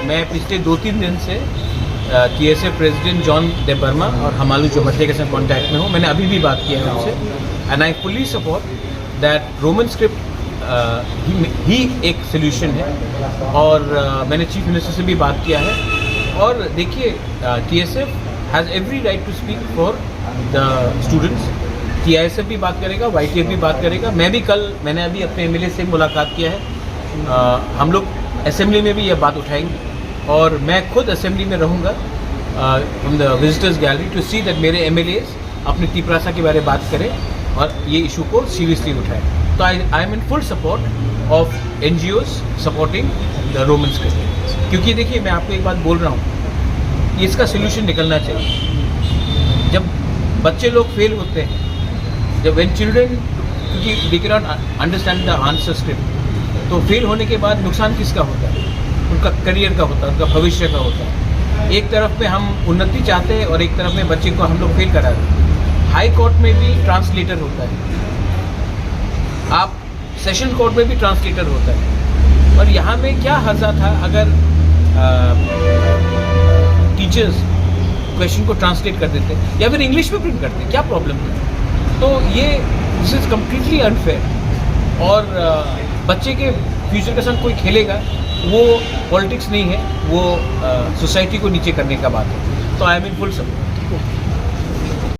मैं पिछले 2-3 दिन से TSA president John day Burma और हमालू जोमठे के साथ कॉन्टैक्ट में हूँ। मैंने अभी भी बात किया है उनसे and I fully support that Roman script ही एक सोल्यूशन है। और मैंने चीफ मिनिस्टर से भी बात किया है। और देखिए TSF has every right to speak for the students. TISF भी बात करेगा, YTF भी बात करेगा। मैंने अभी अपने MLA से मुलाकात किया है। हम लोग असेंबली में भी यह बात उठाएंगे और मैं खुद असेंबली में रहूँगा from the visitors gallery to see that मेरे MLAs अपनी तीपरासा के बारे में बात करें और ये इशू को सीरियसली उठाएं। तो I am in full support of NGOs supporting the Roman script. क्योंकि देखिए मैं आपको एक बात बोल रहा हूँ, इसका सोल्यूशन निकलना चाहिए। जब बच्चे लोग फेल होते हैं, जब व्हेन चिल्ड्रन, क्योंकि they can not understand the answer script, तो फेल होने के बाद नुकसान किसका होता है? उनका करियर का होता है, उनका भविष्य का होता है। एक तरफ में हम उन्नति चाहते हैं और एक तरफ में बच्चे को हम लोग फेल करा रहे हैं। हाई कोर्ट में भी ट्रांसलेटर होता है, आप सेशन कोर्ट में भी ट्रांसलेटर होता है। और यहाँ में क्या हर्जा था अगर टीचर्स क्वेश्चन को ट्रांसलेट कर देते या फिर इंग्लिश में प्रिंट करते, क्या प्रॉब्लम था? तो ये दिस इज़ कम्प्लीटली अनफेयर। और बच्चे के फ्यूचर के साथ कोई खेलेगा, वो पॉलिटिक्स नहीं है, वो सोसाइटी को नीचे करने का बात है। तो I am in full support.